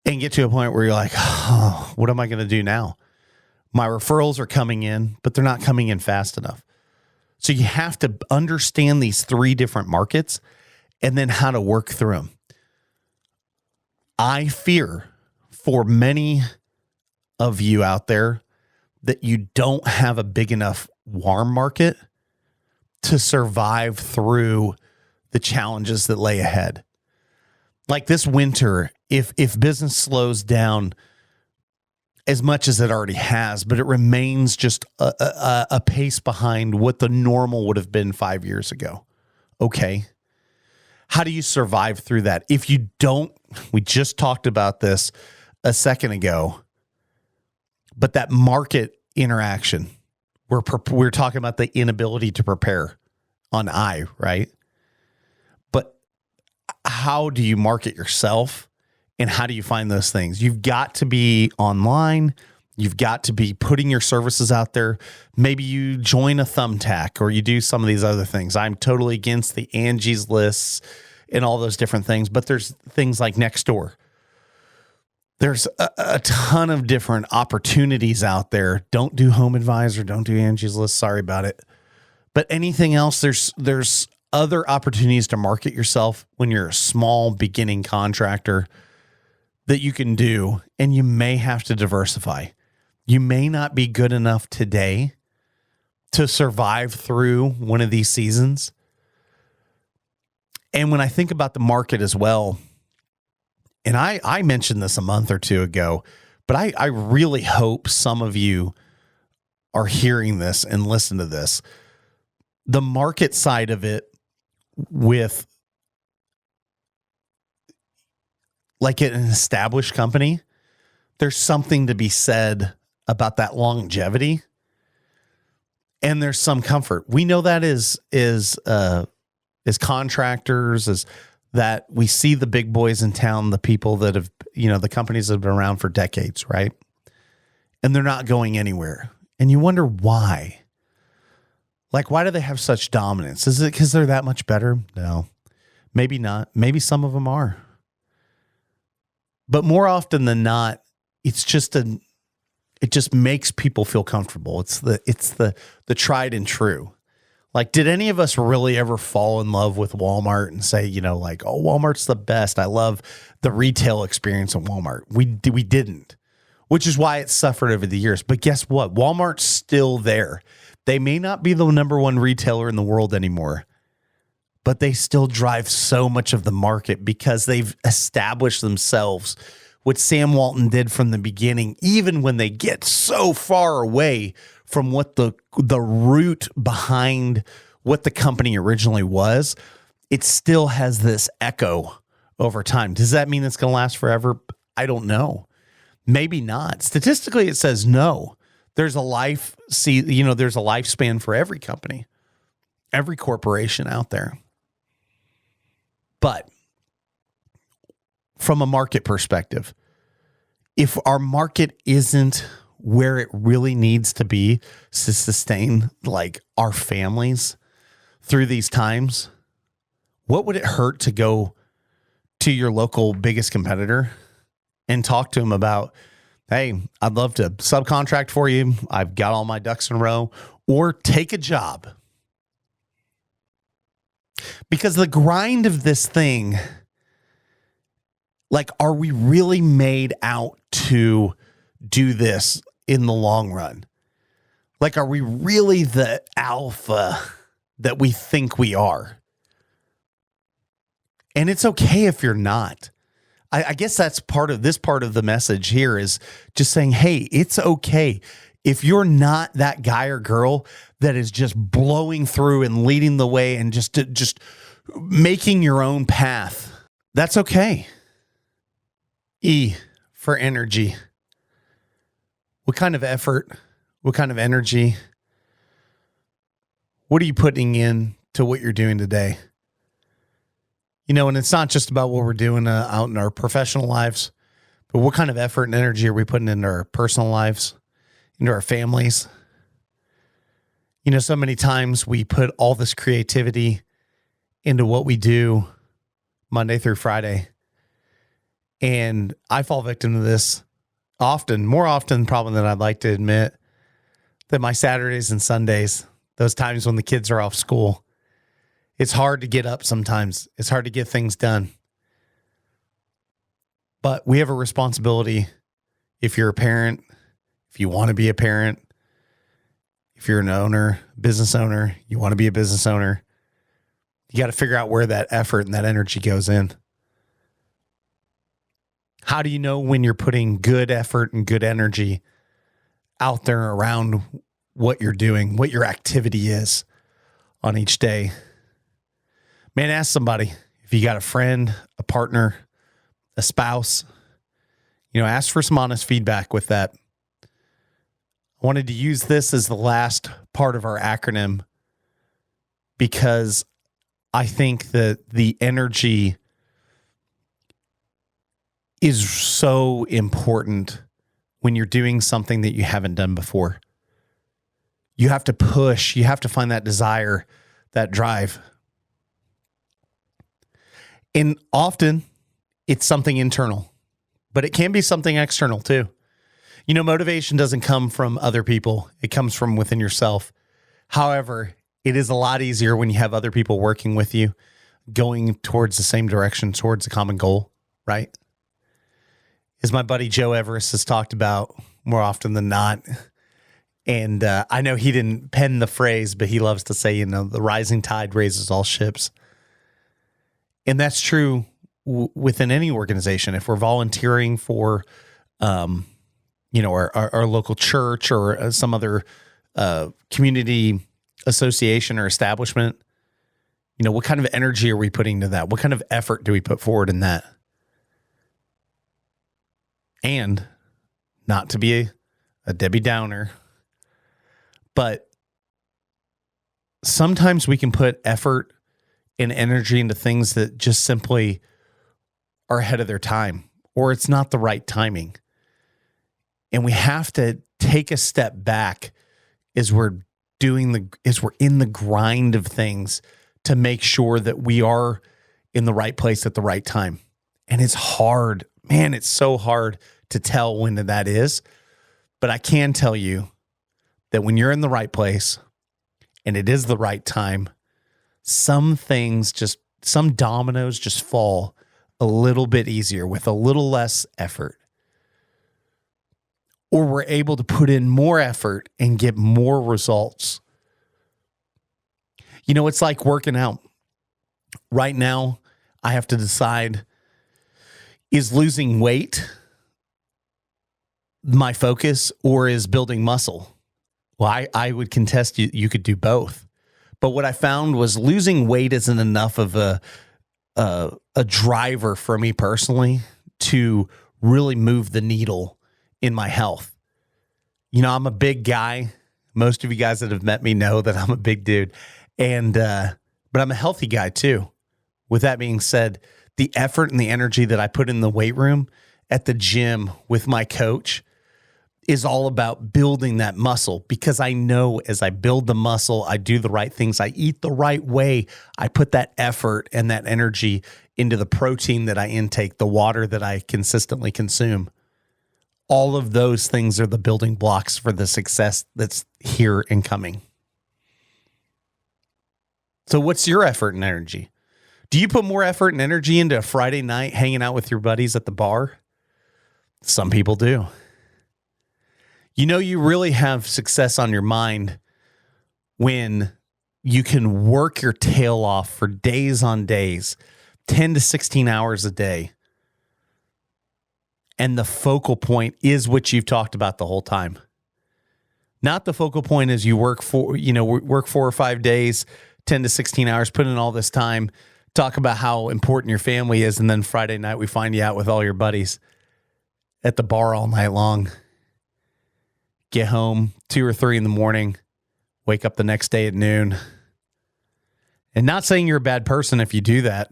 [SPEAKER 2] and get to a point where you're like, oh, what am I going to do now? My referrals are coming in, but they're not coming in fast enough. So you have to understand these 3 different markets and then how to work through them. I fear for many of you out there that you don't have a big enough warm market to survive through the challenges that lay ahead. Like this winter, if business slows down as much as it already has, but it remains just a pace behind what the normal would have been 5 years ago. Okay. How do you survive through that? If you don't, we just talked about this a second ago, but that market interaction, we're talking about the inability to prepare on right? But how do you market yourself and how do you find those things? You've got to be online. You've got to be putting your services out there. Maybe you join a Thumbtack or you do some of these other things. I'm totally against the Angie's lists and all those different things, but there's things like Nextdoor. There's a ton of different opportunities out there. Don't do Home Advisor. Don't do Angie's List. Sorry about it. But anything else, there's other opportunities to market yourself when you're a small beginning contractor that you can do, and you may have to diversify. You may not be good enough today to survive through one of these seasons. And when I think about the market as well, and I mentioned this a month or two ago, but I really hope some of you are hearing this and listen to this. The market side of it with like an established company, there's something to be said about that longevity. And there's some comfort. We know that as contractors, as that we see the big boys in town, the people that have, the companies that have been around for decades, right? And they're not going anywhere. And you wonder why. Like, why do they have such dominance? Is it because they're that much better? No, maybe not. Maybe some of them are. But more often than not, it's just it just makes people feel comfortable. It's the tried and true. Like, did any of us really ever fall in love with Walmart and say, like, oh, Walmart's the best. I love the retail experience at Walmart. We didn't, which is why it suffered over the years. But guess what? Walmart's still there. They may not be the number one retailer in the world anymore, but they still drive so much of the market because they've established themselves. What Sam Walton did from the beginning, even when they get so far away from what the root behind what the company originally was, it still has this echo over time. Does that mean it's going to last forever? I don't know. Maybe not. Statistically, it says no. There's a there's a lifespan for every company, every corporation out there. But from a market perspective, if our market isn't where it really needs to be to sustain like our families through these times, what would it hurt to go to your local biggest competitor and talk to them about, hey, I'd love to subcontract for you. I've got all my ducks in a row, or take a job. Because the grind of this thing, like, are we really made out to do this in the long run? Like, are we really the alpha that we think we are? And it's okay if you're not. I guess that's part of the message here is just saying, hey, it's okay if you're not that guy or girl that is just blowing through and leading the way and just making your own path. That's okay. E for energy. What kind of effort? What kind of energy? What are you putting in to what you're doing today? You know, and it's not just about what we're doing out in our professional lives, but what kind of effort and energy are we putting into our personal lives, into our families? You know, so many times we put all this creativity into what we do Monday through Friday. And I fall victim to this often, more often probably than I'd like to admit, that my Saturdays and Sundays, those times when the kids are off school, it's hard to get up sometimes. It's hard to get things done. But we have a responsibility if you're a parent, if you want to be a parent, if you're an owner, business owner, you want to be a business owner, you got to figure out where that effort and that energy goes in. How do you know when you're putting good effort and good energy out there around what you're doing, what your activity is on each day? Man, ask somebody if you got a friend, a partner, a spouse, you know, ask for some honest feedback with that. I wanted to use this as the last part of our acronym because I think that the energy is so important when you're doing something that you haven't done before. You have to push, you have to find that desire, that drive. And often it's something internal, but it can be something external too. You know, motivation doesn't come from other people. It comes from within yourself. However, it is a lot easier when you have other people working with you, going towards the same direction, towards a common goal, right? As my buddy Joe Everest has talked about more often than not. And I know he didn't pen the phrase, but he loves to say, you know, the rising tide raises all ships. And that's true within any organization. If we're volunteering for, you know, our local church or some other community association or establishment, you know, what kind of energy are we putting into that? What kind of effort do we put forward in that? And not to be a Debbie Downer, but sometimes we can put effort and energy into things that just simply are ahead of their time, or it's not the right timing. And we have to take a step back as we're in the grind of things to make sure that we are in the right place at the right time. And it's hard, man, it's so hard to tell when that is. But I can tell you that when you're in the right place and it is the right time, some dominoes just fall a little bit easier with a little less effort. Or we're able to put in more effort and get more results. You know, it's like working out. Right now, I have to decide, is losing weight my focus or is building muscle? Well, I would contest you could do both. But what I found was losing weight isn't enough of a driver for me personally to really move the needle in my health. You know, I'm a big guy. Most of you guys that have met me know that I'm a big dude. And but I'm a healthy guy too. With that being said, the effort and the energy that I put in the weight room at the gym with my coach is all about building that muscle, because I know as I build the muscle, I do the right things, I eat the right way, I put that effort and that energy into the protein that I intake, the water that I consistently consume. All of those things are the building blocks for the success that's here and coming. So what's your effort and energy? Do you put more effort and energy into a Friday night hanging out with your buddies at the bar? Some people do. You know, you really have success on your mind when you can work your tail off for days on days 10 to 16 hours a day. And the focal point is what you've talked about the whole time. Not the focal point is you work 4 or 5 days, 10 to 16 hours, put in all this time, talk about how important your family is, and then Friday night we find you out with all your buddies at the bar all night long. Get home 2 or 3 in the morning, wake up the next day at noon. And not saying you're a bad person if you do that,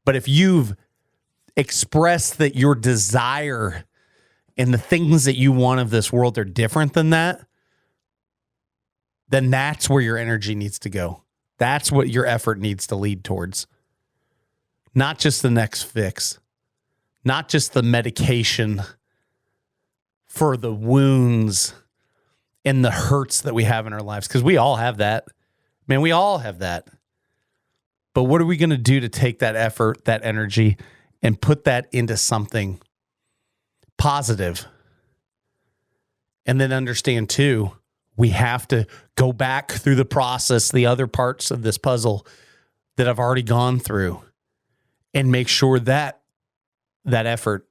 [SPEAKER 2] but if you've expressed that your desire and the things that you want of this world are different than that, then that's where your energy needs to go. That's what your effort needs to lead towards. Not just the next fix, not just the medication for the wounds and the hurts that we have in our lives, because we all have that. Man, we all have that. But what are we going to do to take that effort, that energy, and put that into something positive? And then understand, too, we have to go back through the process, the other parts of this puzzle that I've already gone through, and make sure that that effort,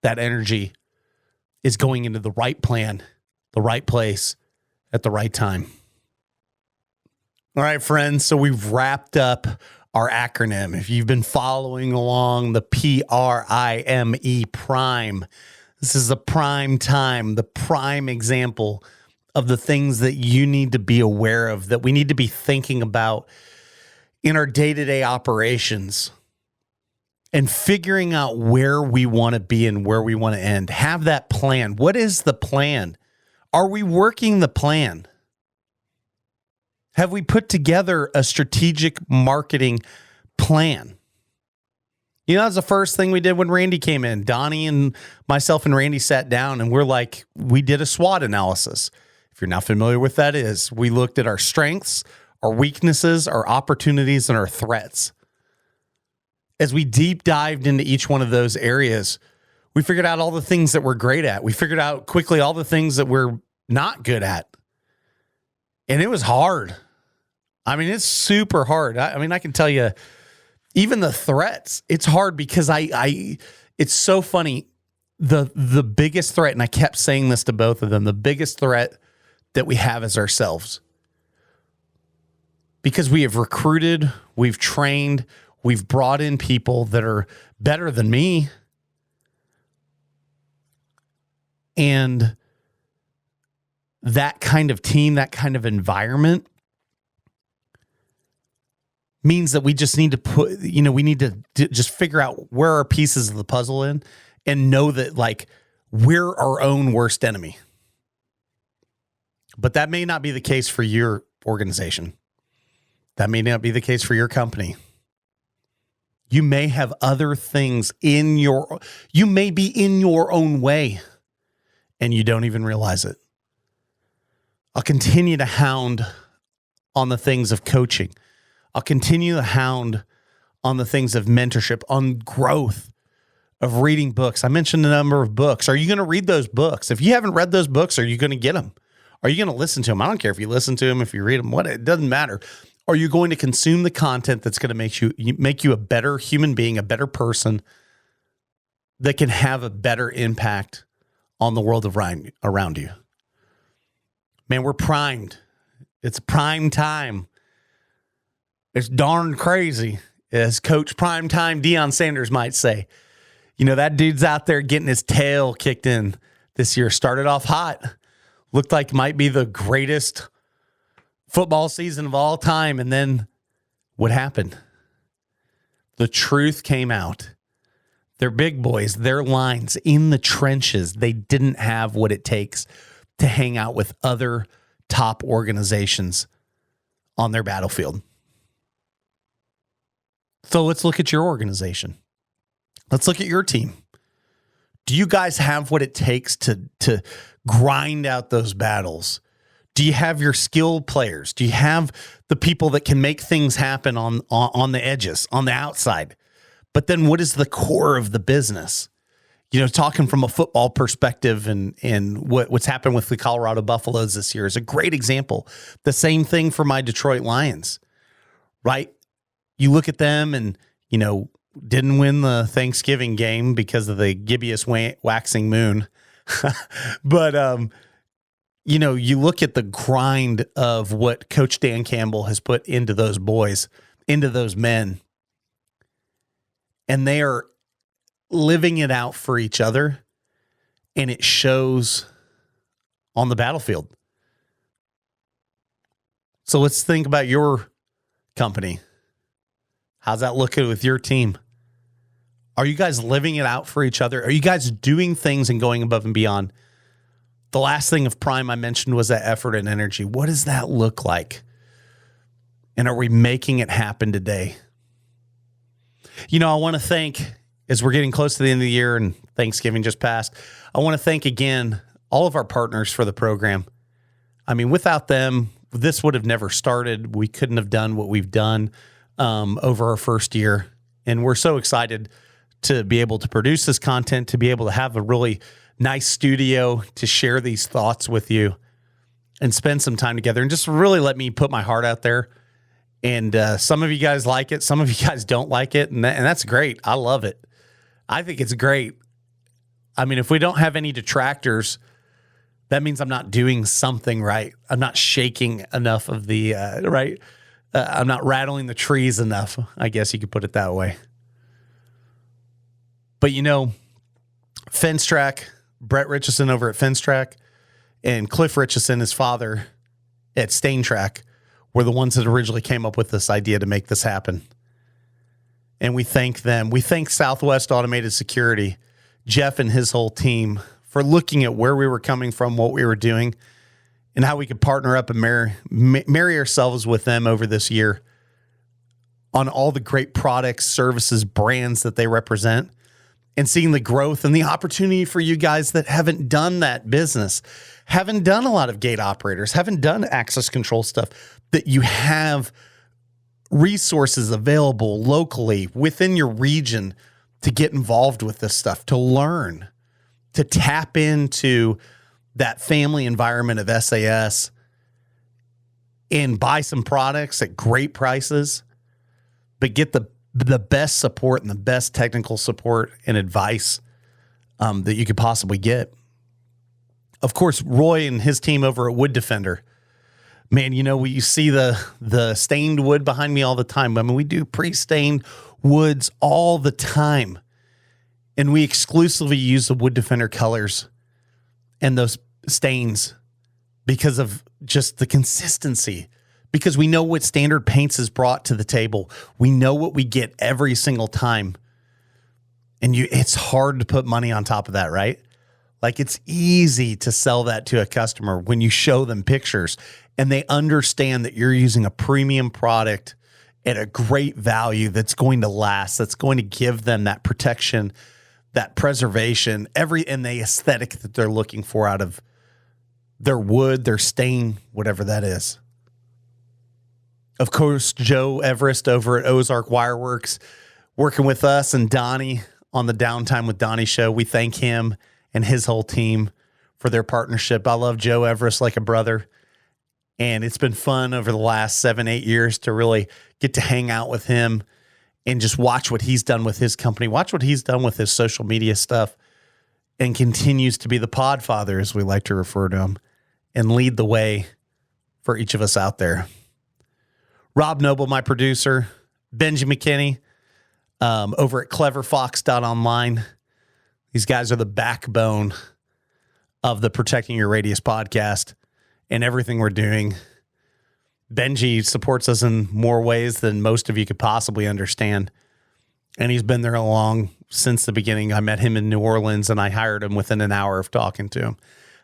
[SPEAKER 2] that energy is going into the right plan, the right place, at the right time. All right, friends, so we've wrapped up our acronym. If you've been following along, the PRIME, prime. This is the prime time, the prime example of the things that you need to be aware of, that we need to be thinking about in our day-to-day operations and figuring out where we want to be and where we want to end. Have that plan. What is the plan? Are we working the plan? Have we put together a strategic marketing plan? You know, that's the first thing we did when Randy came in. Donnie and myself and Randy sat down and we did a SWOT analysis. If you're not familiar with that is, we looked at our strengths, our weaknesses, our opportunities, and our threats. As we deep dived into each one of those areas, we figured out all the things that we're great at. We figured out quickly all the things that we're not good at. And it was hard. I mean, it's super hard. I can tell you, even the threats, it's hard because it's so funny. The biggest threat, and I kept saying this to both of them, the biggest threat that we have is ourselves. Because we have recruited, we've trained, we've brought in people that are better than me. And that kind of team, that kind of environment means that we just need to we need to just figure out where our pieces of the puzzle in and know that we're our own worst enemy. But that may not be the case for your organization. That may not be the case for your company. You may have other things you may be in your own way and you don't even realize it. I'll continue to hound on the things of coaching. I'll continue to hound on the things of mentorship, on growth, of reading books. I mentioned a number of books. Are you going to read those books? If you haven't read those books, are you going to get them? Are you going to listen to them? I don't care if you listen to them, if you read them, it doesn't matter. Are you going to consume the content that's going to make you a better human being, a better person that can have a better impact on the world around you? Man, we're primed. It's prime time. It's darn crazy, as Coach Primetime Deion Sanders might say. You know, that dude's out there getting his tail kicked in this year. Started off hot. Looked like might be the greatest football season of all time. And then what happened? The truth came out. They're big boys. Their lines in the trenches. They didn't have what it takes to hang out with other top organizations on their battlefield. So let's look at your organization. Let's look at your team. Do you guys have what it takes to grind out those battles? Do you have your skilled players? Do you have the people that can make things happen on the edges, on the outside? But then what is the core of the business? You know, talking from a football perspective and what's happened with the Colorado Buffaloes this year is a great example. The same thing for my Detroit Lions, right? You look at them and, you know, didn't win the Thanksgiving game because of the gibbous waxing moon. But, you look at the grind of what Coach Dan Campbell has put into those boys, into those men, and they are living it out for each other, and it shows on the battlefield. So let's think about your company. How's that looking with your team? Are you guys living it out for each other? Are you guys doing things and going above and beyond? The last thing of Prime I mentioned was that effort and energy. What does that look like? And are we making it happen today? I want to thank, as we're getting close to the end of the year and Thanksgiving just passed, I want to thank again all of our partners for the program. I mean, without them, this would have never started. We couldn't have done what we've done over our first year. And we're so excited to be able to produce this content, to be able to have a really nice studio to share these thoughts with you and spend some time together and just really let me put my heart out there. And some of you guys like it. Some of you guys don't like it. And that's great. I love it. I think it's great. I mean, if we don't have any detractors, that means I'm not doing something right. I'm not shaking enough of the, right? I'm not rattling the trees enough. I guess you could put it that way. But FenceTech, Brett Richardson over at FenceTech, and Cliff Richardson, his father at StainTrack, were the ones that originally came up with this idea to make this happen. And we thank them. We thank Southwest Automated Security, Jeff and his whole team, for looking at where we were coming from, what we were doing, and how we could partner up and marry ourselves with them over this year on all the great products, services, brands that they represent, and seeing the growth and the opportunity for you guys that haven't done that business, haven't done a lot of gate operators, haven't done access control stuff, that you have resources available locally within your region to get involved with this stuff, to learn, to tap into that family environment of SAS and buy some products at great prices, but get the best support and the best technical support and advice that you could possibly get. Of course, Roy and his team over at Wood Defender. Man, you see the stained wood behind me all the time. I mean, we do pre-stained woods all the time. And we exclusively use the Wood Defender colors and those stains because of just the consistency. Because we know what Standard Paints has brought to the table. We know what we get every single time. And it's hard to put money on top of that, right? Like, it's easy to sell that to a customer when you show them pictures and they understand that you're using a premium product at a great value that's going to last, that's going to give them that protection, that preservation, and the aesthetic that they're looking for out of their wood, their stain, whatever that is. Of course, Joe Everest over at Ozark Wireworks, working with us and Donnie on the Downtime with Donnie show. We thank him and his whole team for their partnership. I love Joe Everest like a brother. And it's been fun over the last 7-8 years to really get to hang out with him and just watch what he's done with his company, watch what he's done with his social media stuff, and continues to be the podfather, as we like to refer to him, and lead the way for each of us out there. Rob Noble, my producer, Benji McKinney, over at cleverfox.online. These guys are the backbone of the Protecting Your Radius podcast and everything we're doing. Benji supports us in more ways than most of you could possibly understand. And he's been there along since the beginning. I met him in New Orleans and I hired him within an hour of talking to him.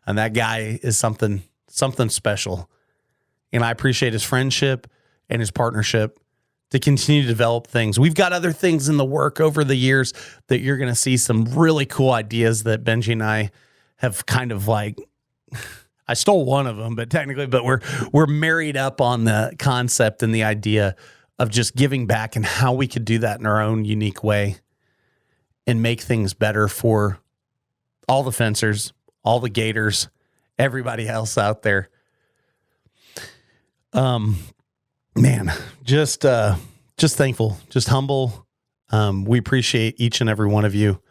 [SPEAKER 2] And that guy is something special. And I appreciate his friendship and his partnership to continue to develop things. We've got other things in the work over the years that you're going to see some really cool ideas that Benji and I have kind of like, I stole one of them, but we're married up on the concept and the idea of just giving back and how we could do that in our own unique way and make things better for all the fencers, all the gators, everybody else out there. Man, just thankful, just humble, We appreciate each and every one of you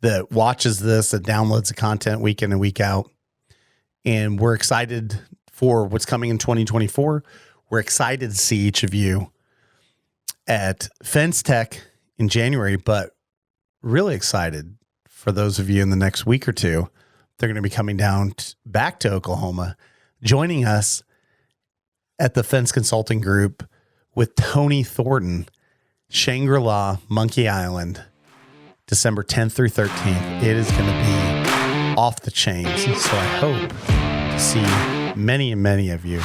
[SPEAKER 2] that watches this, that downloads the content week in and week out. And we're excited for what's coming in 2024. We're excited to see each of you at FenceTech in January, but really excited for those of you in the next week or two. They're going to be coming down back to Oklahoma, joining us at the Fence Consulting Group with Tony Thornton, Shangri-La, Monkey Island, December 10th through 13th. It is going to be off the chains. So I hope to see many and many of you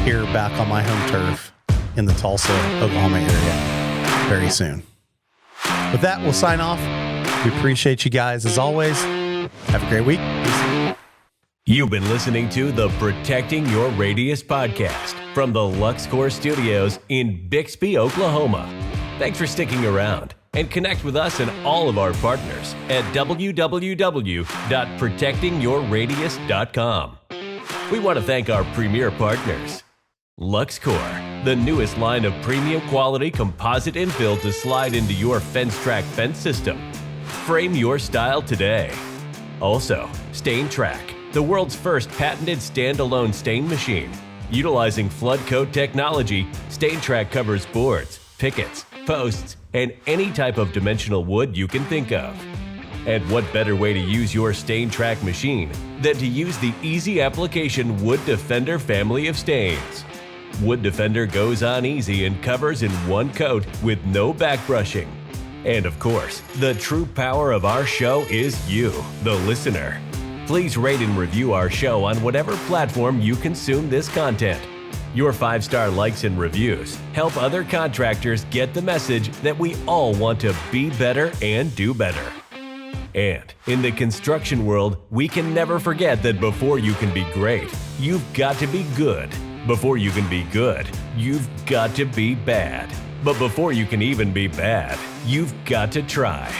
[SPEAKER 2] here back on my home turf in the Tulsa, Oklahoma area very soon. With that, we'll sign off. We appreciate you guys as always. Have a great week. Peace.
[SPEAKER 1] You've been listening to the Protecting Your Radius podcast from the LuxCore Studios in Bixby, Oklahoma. Thanks for sticking around, and connect with us and all of our partners at www.protectingyourradius.com. We want to thank our premier partners, LuxCore, the newest line of premium quality composite infill to slide into your FenceTrack fence system. Frame your style today. Also, StainTrack, the world's first patented standalone stain machine. Utilizing flood coat technology, StainTrack covers boards, pickets, posts, and any type of dimensional wood you can think of. And what better way to use your StainTrack machine than to use the easy application Wood Defender family of stains. Wood Defender goes on easy and covers in one coat with no back brushing. And of course, the true power of our show is you, the listener. Please rate and review our show on whatever platform you consume this content. Your 5-star likes and reviews help other contractors get the message that we all want to be better and do better. And in the construction world, we can never forget that before you can be great, you've got to be good. Before you can be good, you've got to be bad. But before you can even be bad, you've got to try.